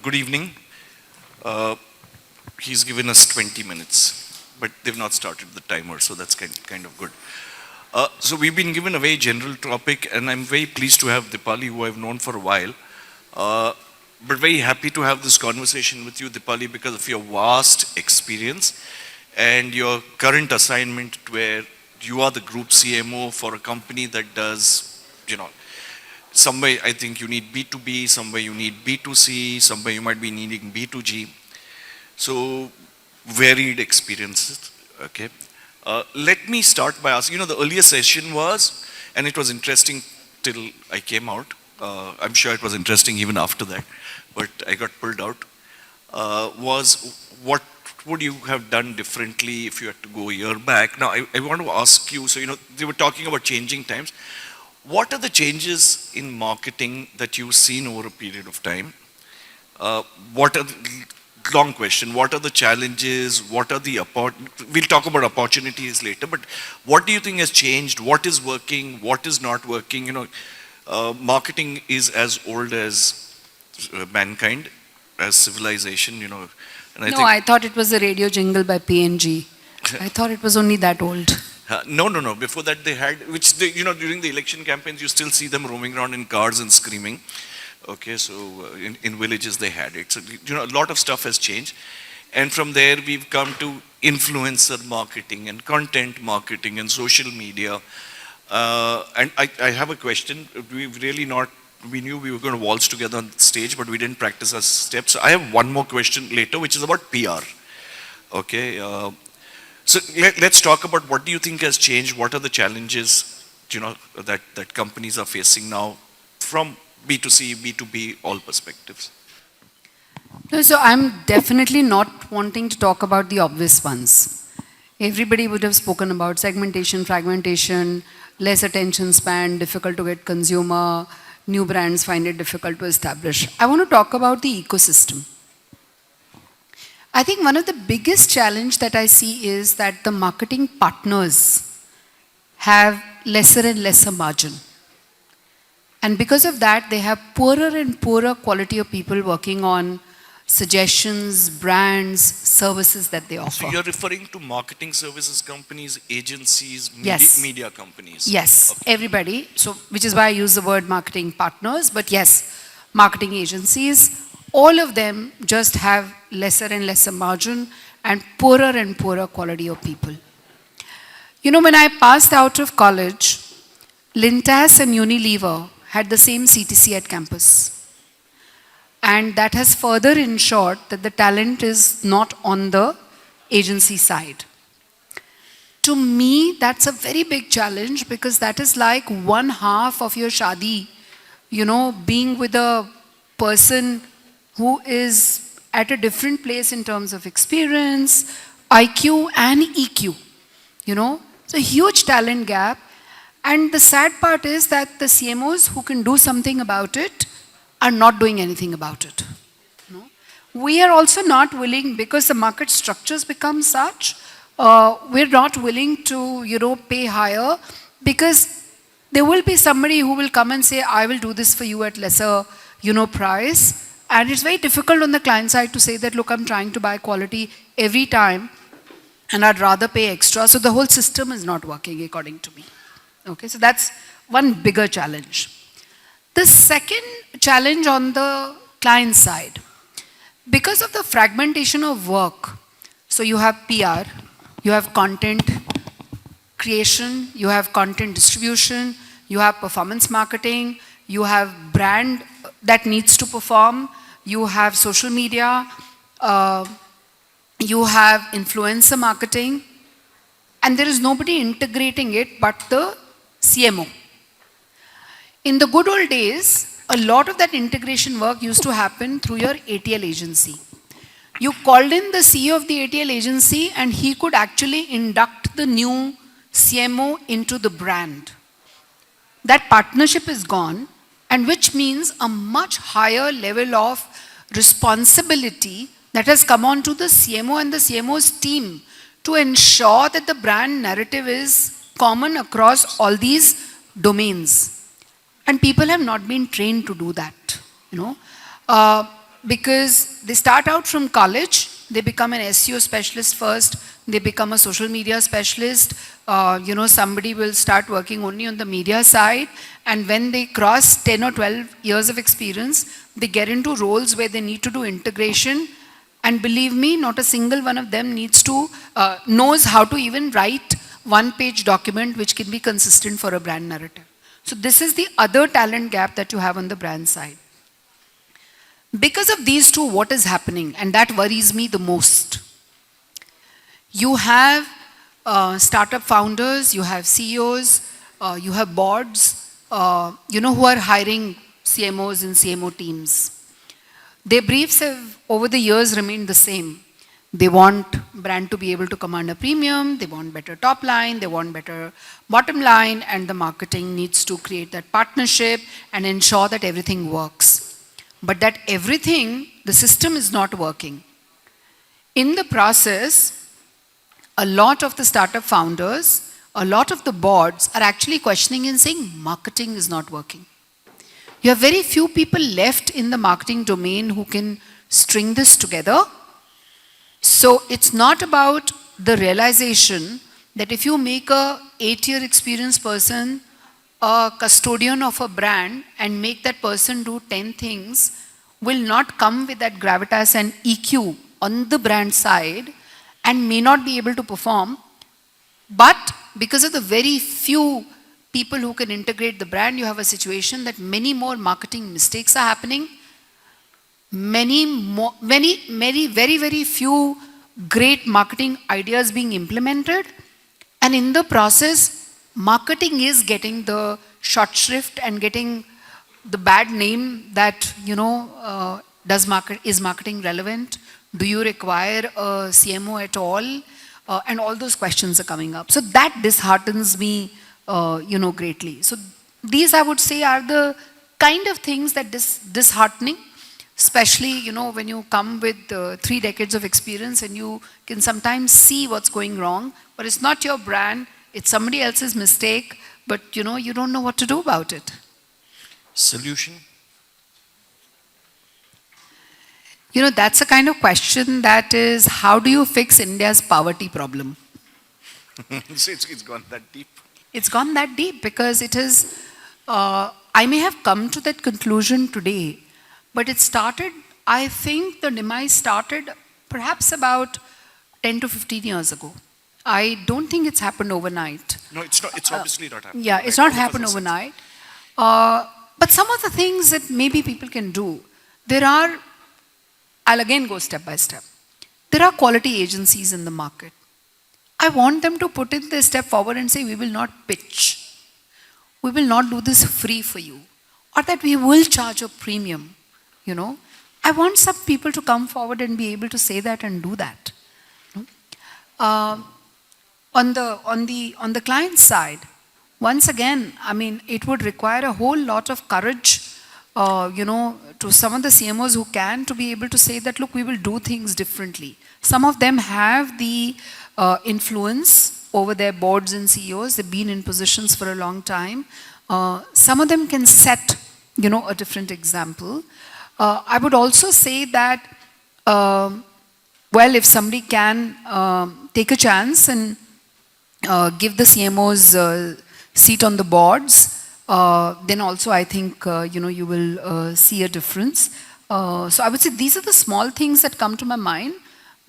Good evening. Uh, he's given us 20 minutes, but they've not started the timer, so that's kind of good. So we've been given a very general topic, and I'm very pleased to have Dipali, who I've known for a while. But very happy to have this conversation with you, Dipali, because of your vast experience and your current assignment where you are the group CMO for a company that does, somewhere I think you need B2B, somewhere you need B2C, somewhere you might be needing B2G. So varied experiences, okay. Let me start by asking, the earlier session was, and it was interesting till I came out. I'm sure it was interesting even after that, but I got pulled out, was what would you have done differently if you had to go a year back? Now, I want to ask you, so, they were talking about changing times. What are the changes in marketing that you've seen over a period of time? Long question, what are the challenges? We'll talk about opportunities later, but what do you think has changed? What is working? What is not working? Marketing is as old as mankind, as civilization, and I thought it was a radio jingle by P&G. I thought it was only that old. No. Before that they had, during the election campaigns, you still see them roaming around in cars and screaming. Okay, so in villages they had it. So, a lot of stuff has changed. And from there we've come to influencer marketing and content marketing and social media. And I have a question. We knew we were going to waltz together on stage, but we didn't practice our steps. So I have one more question later, which is about PR. Okay. So let's talk about what do you think has changed? What are the challenges, that companies are facing now from B2C, B2B, all perspectives? No, so I'm definitely not wanting to talk about the obvious ones. Everybody would have spoken about segmentation, fragmentation, less attention span, difficult to get consumer, new brands find it difficult to establish. I want to talk about the ecosystem. I think one of the biggest challenge that I see is that the marketing partners have lesser and lesser margin. And because of that, they have poorer and poorer quality of people working on suggestions, brands, services that they offer. So you're referring to marketing services companies, agencies, yes. media companies? Yes, okay. Everybody. So, which is why I use the word marketing partners. But yes, marketing agencies, all of them just have lesser and lesser margin and poorer quality of people. When I passed out of college, Lintas and Unilever had the same CTC at campus. And that has further ensured that the talent is not on the agency side. To me, that's a very big challenge because that is like one half of your shadi, being with a person who is at a different place in terms of experience, IQ and EQ. It's a huge talent gap. And the sad part is that the CMOs who can do something about it are not doing anything about it. We are also not willing, because the market structures become such, we're not willing to, pay higher, because there will be somebody who will come and say, I will do this for you at lesser, price. And it's very difficult on the client side to say that, look, I'm trying to buy quality every time and I'd rather pay extra. So the whole system is not working according to me. Okay, so that's one bigger challenge. The second challenge on the client side, because of the fragmentation of work, so you have PR, you have content creation, you have content distribution, you have performance marketing, you have brand that needs to perform, you have social media, you have influencer marketing, and there is nobody integrating it but the CMO. In the good old days, a lot of that integration work used to happen through your ATL agency. You called in the CEO of the ATL agency and he could actually induct the new CMO into the brand. That partnership is gone, and which means a much higher level of responsibility that has come on to the CMO and the CMO's team to ensure that the brand narrative is common across all these domains. And people have not been trained to do that. because they start out from college, they become an SEO specialist first, they become a social media specialist, somebody will start working only on the media side, and when they cross 10 or 12 years of experience, they get into roles where they need to do integration, and believe me, not a single one of them knows how to even write one-page document which can be consistent for a brand narrative. So this is the other talent gap that you have on the brand side. Because of these two, what is happening? And that worries me the most. You have startup founders, you have CEOs, you have boards, who are hiring CMOs and CMO teams. Their briefs have, over the years, remained the same. They want brand to be able to command a premium, they want better top line, they want better bottom line, and the marketing needs to create that partnership and ensure that everything works. But that everything, the system is not working. In the process, a lot of the startup founders, a lot of the boards are actually questioning and saying marketing is not working. You have very few people left in the marketing domain who can string this together. So it's not about the realization that if you make a 8-year experienced person a custodian of a brand and make that person do 10 things will not come with that gravitas and EQ on the brand side and may not be able to perform. But because of the very few people who can integrate the brand, you have a situation that many more marketing mistakes are happening. Very few great marketing ideas being implemented. And in the process, marketing is getting the short shrift and getting the bad name that, is marketing relevant? Do you require a CMO at all? And all those questions are coming up. So that disheartens me, greatly. So these, I would say, are the kind of things that disheartening, especially, when you come with 3 decades of experience and you can sometimes see what's going wrong, but it's not your brand, it's somebody else's mistake, but you don't know what to do about it. Solution? That's a kind of question that is, how do you fix India's poverty problem? It's gone that deep. It's gone that deep because it is, I may have come to that conclusion today, but it started, I think the demise started perhaps about 10 to 15 years ago. I don't think it's happened overnight. No, it's not. It's obviously not happening. Yeah, it's not happened overnight. But some of the things that maybe people can do, I'll again go step by step. There are quality agencies in the market. I want them to put in their step forward and say, we will not pitch. We will not do this free for you. Or that we will charge a premium, I want some people to come forward and be able to say that and do that. On the client side, once again, it would require a whole lot of courage, to some of the CMOs who can, to be able to say that, look, we will do things differently. Some of them have the influence over their boards and CEOs. They've been in positions for a long time. Some of them can set, a different example. I would also say that, if somebody can take a chance and give the CMOs seat on the boards, then also I think, you will see a difference. So I would say these are the small things that come to my mind,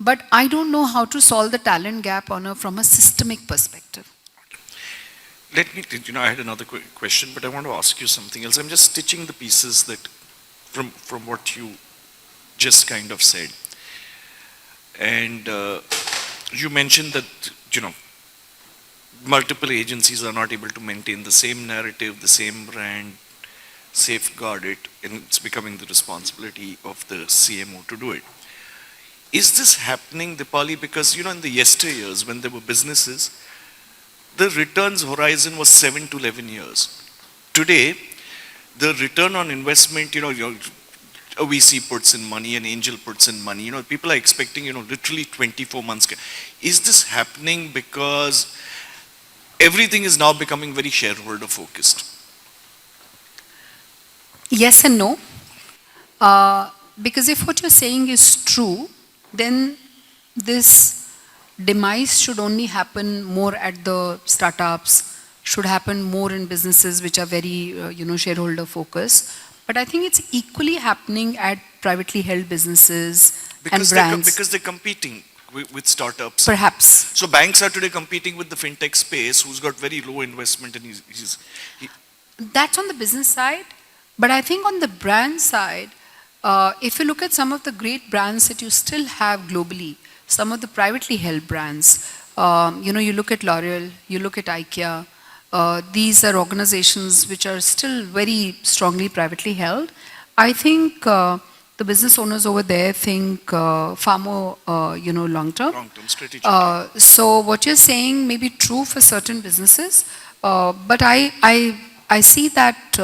but I don't know how to solve the talent gap from a systemic perspective. Let me, I had another question, but I want to ask you something else. I'm just stitching the pieces that from what you just kind of said. And you mentioned that, multiple agencies are not able to maintain the same narrative, the same brand, safeguard it, and it's becoming the responsibility of the CMO to do it. Is this happening, Dipali, because, in the yesteryears when there were businesses, the returns horizon was 7 to 11 years. Today, the return on investment, a VC puts in money, an angel puts in money, people are expecting, literally 24 months. Is this happening because everything is now becoming very shareholder focused? Yes and no. Because if what you're saying is true, then this demise should only happen more at the startups, should happen more in businesses which are very, shareholder focused. But I think it's equally happening at privately held businesses and brands. Because they're competing with startups. Perhaps. So banks are today competing with the fintech space, who's got very low investment, and That's on the business side. But I think on the brand side, if you look at some of the great brands that you still have globally, some of the privately held brands, you look at L'Oreal, you look at IKEA, these are organizations which are still very strongly privately held. I think the business owners over there think far more, long-term. Long-term strategy. So what you're saying may be true for certain businesses, but I see that,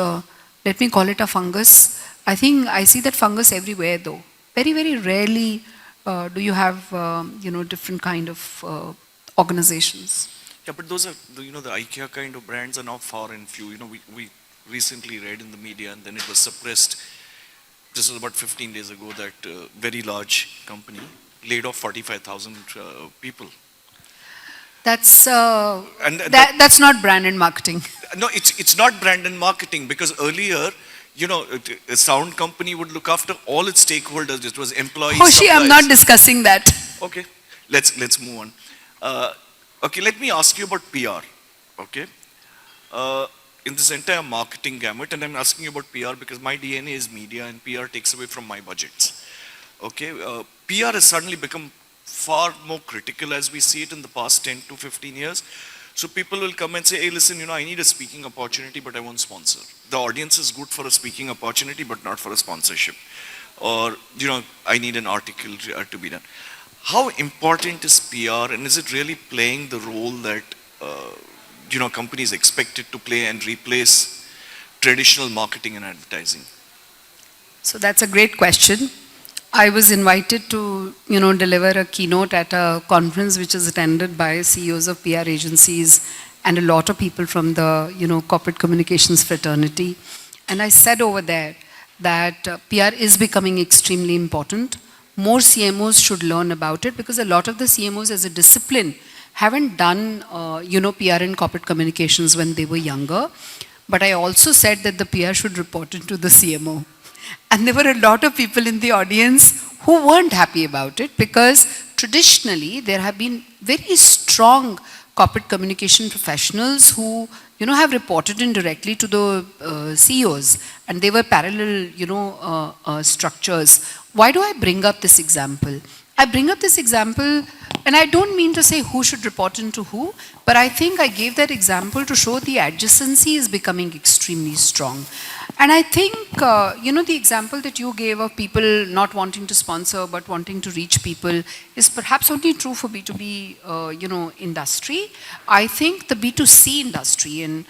let me call it a fungus. I think I see that fungus everywhere though. Very, very rarely do you have, different kind of organizations. Yeah, but those are, the IKEA kind of brands are now far and few. We recently read in the media, and then it was suppressed. This was about 15 days ago, that very large company laid off 45,000 people. That's And that's not brand and marketing. No, it's not brand and marketing, because earlier, a sound company would look after all its stakeholders. It was employees. Hoshi, I'm suppliers. not discussing that. Okay, let's move on. Okay, let me ask you about PR. Okay, in this entire marketing gamut, and I'm asking you about PR because my DNA is media, and PR takes away from my budgets. Okay, PR has suddenly become far more critical as we see it in the past 10 to 15 years. So people will come and say, hey, listen, I need a speaking opportunity, but I won't sponsor. The audience is good for a speaking opportunity, but not for a sponsorship. Or, I need an article to be done. How important is PR, and is it really playing the role that, companies expect it to play and replace traditional marketing and advertising? So that's a great question. I was invited to, deliver a keynote at a conference which is attended by CEOs of PR agencies and a lot of people from the, corporate communications fraternity. And I said over there that PR is becoming extremely important. More CMOs should learn about it, because a lot of the CMOs as a discipline haven't done, PR and corporate communications when they were younger. But I also said that the PR should report into the CMO. And there were a lot of people in the audience who weren't happy about it, because traditionally there have been very strong corporate communication professionals who, have reported indirectly to the CEOs, and they were parallel, structures. Why do I bring up this example? I bring up this example, and I don't mean to say who should report into who, but I think I gave that example to show the adjacency is becoming extremely strong. And I think, the example that you gave of people not wanting to sponsor but wanting to reach people is perhaps only true for B2B, industry. I think the B2C industry, and,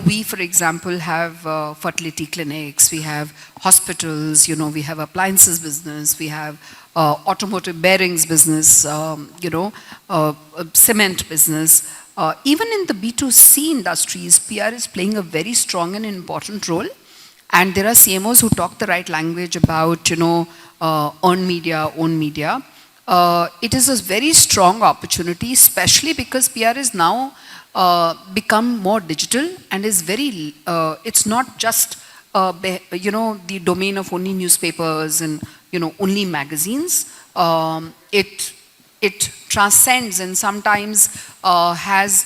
we, for example, have fertility clinics, we have hospitals, we have appliances business, we have automotive bearings business, cement business. Even in the B2C industries, PR is playing a very strong and important role. And there are CMOs who talk the right language about, earned media, own media. It is a very strong opportunity, especially because PR is now become more digital and is very, it's not just, the domain of only newspapers and, only magazines. It transcends and sometimes has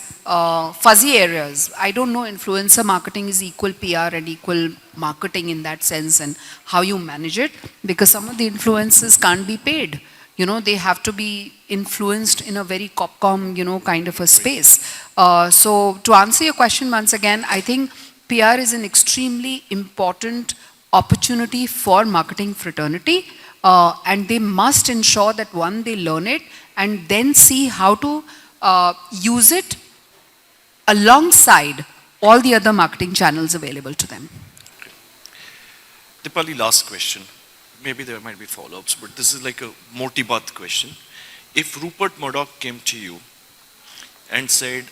fuzzy areas. I don't know, influencer marketing is equal PR and equal marketing in that sense, and how you manage it, because some of the influencers can't be paid. They have to be influenced in a very Copcom, kind of a space. So to answer your question once again, I think PR is an extremely important opportunity for marketing fraternity. And they must ensure that, one, they learn it and then see how to use it alongside all the other marketing channels available to them. Dipali, last question. Maybe there might be follow-ups, but this is like a Moti Baat question. If Rupert Murdoch came to you and said,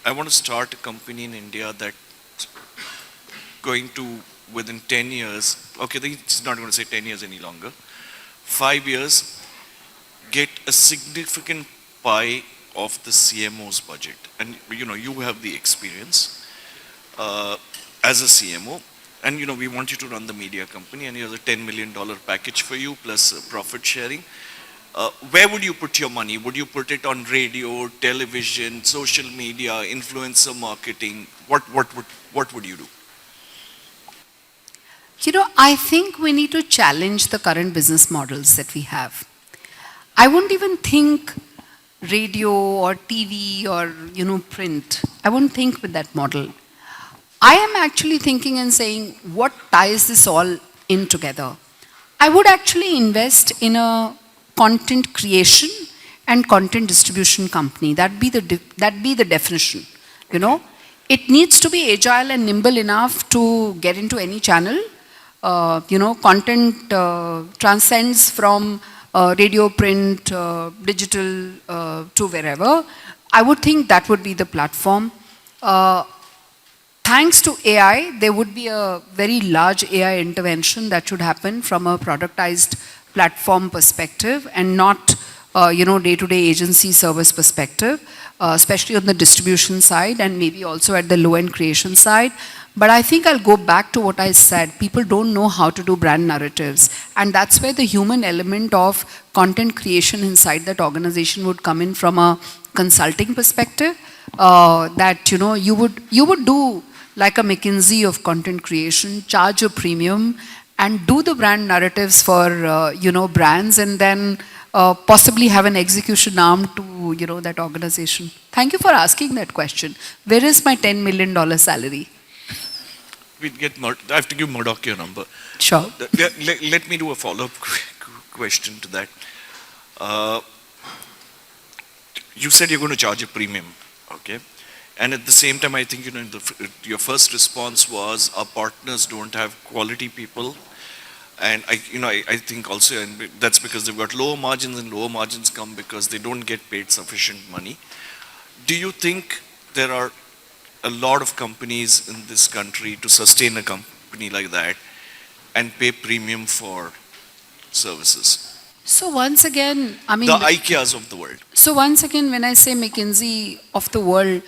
I want to start a company in India that's going to within 10 years, okay, it's not going to say 10 years any longer, 5 years, get a significant pie of the CMO's budget? And, you have the experience as a CMO, and, we want you to run the media company, and here's a $10 million package for you, plus profit sharing. Where would you put your money? Would you put it on radio, television, social media, influencer marketing? What would you do? I think we need to challenge the current business models that we have. I wouldn't even think radio or TV or, print. I wouldn't think with that model. I am actually thinking and saying, what ties this all in together? I would actually invest in a content creation and content distribution company. That'd be the definition, It needs to be agile and nimble enough to get into any channel. Content transcends from radio, print, digital to wherever. I would think that would be the platform. Thanks to AI, there would be a very large AI intervention that should happen from a productized platform perspective and not, day-to-day agency service perspective, especially on the distribution side and maybe also at the low-end creation side. But I think I'll go back to what I said. People don't know how to do brand narratives. And that's where the human element of content creation inside that organization would come in from a consulting perspective. That, you would do like a McKinsey of content creation, charge a premium, and do the brand narratives for, brands, and then possibly have an execution arm to, that organization. Thank you for asking that question. Where is my $10 million salary? I have to give Murdoch your number. Sure. Let me do a follow-up question to that. You said you're going to charge a premium, okay? And at the same time, I think, your first response was our partners don't have quality people. And I think also, and that's because they've got lower margins, and lower margins come because they don't get paid sufficient money. Do you think there are a lot of companies in this country to sustain a company like that and pay premium for services? So once again, The IKEAs of the world. So once again, when I say McKinsey of the world,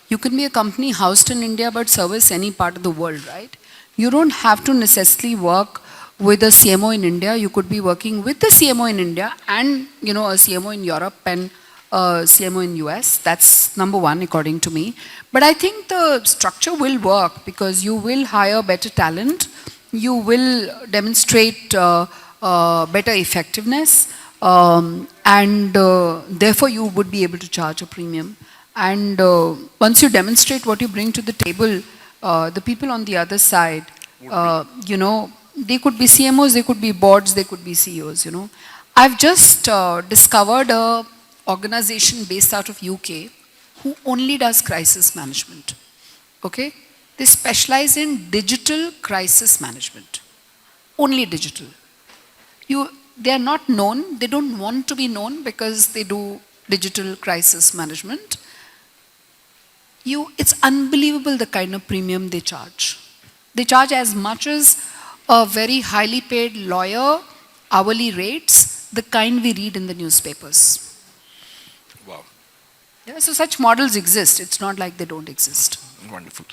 you can be a company housed in India but service any part of the world, right? You don't have to necessarily work with a CMO in India. You could be working with the CMO in India and, a CMO in Europe and a CMO in US. That's number one, according to me. But I think the structure will work because you will hire better talent. You will demonstrate better effectiveness. And therefore, you would be able to charge a premium. And once you demonstrate what you bring to the table, the people on the other side, they could be CMOs, they could be boards, they could be CEOs, I've just discovered a organization based out of UK who only does crisis management, okay? They specialize in digital crisis management, only digital. They are not known, they don't want to be known because they do digital crisis management. It's unbelievable the kind of premium they charge. They charge as much as a very highly paid lawyer, hourly rates, the kind we read in the newspapers. Wow. Yeah, so such models exist. It's not like they don't exist. Wonderful.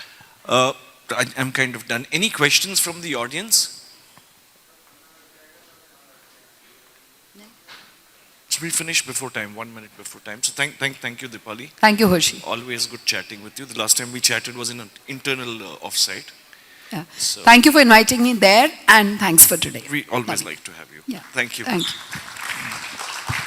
I'm kind of done. Any questions from the audience? So we finished before time, 1 minute before time. So thank you, Dipali. Thank you, Hershey. Always good chatting with you. The last time we chatted was in an internal offsite. Yeah. So Thank you for inviting me there, and thanks for today. we always like to have you. Yeah. Thank you. Thank you.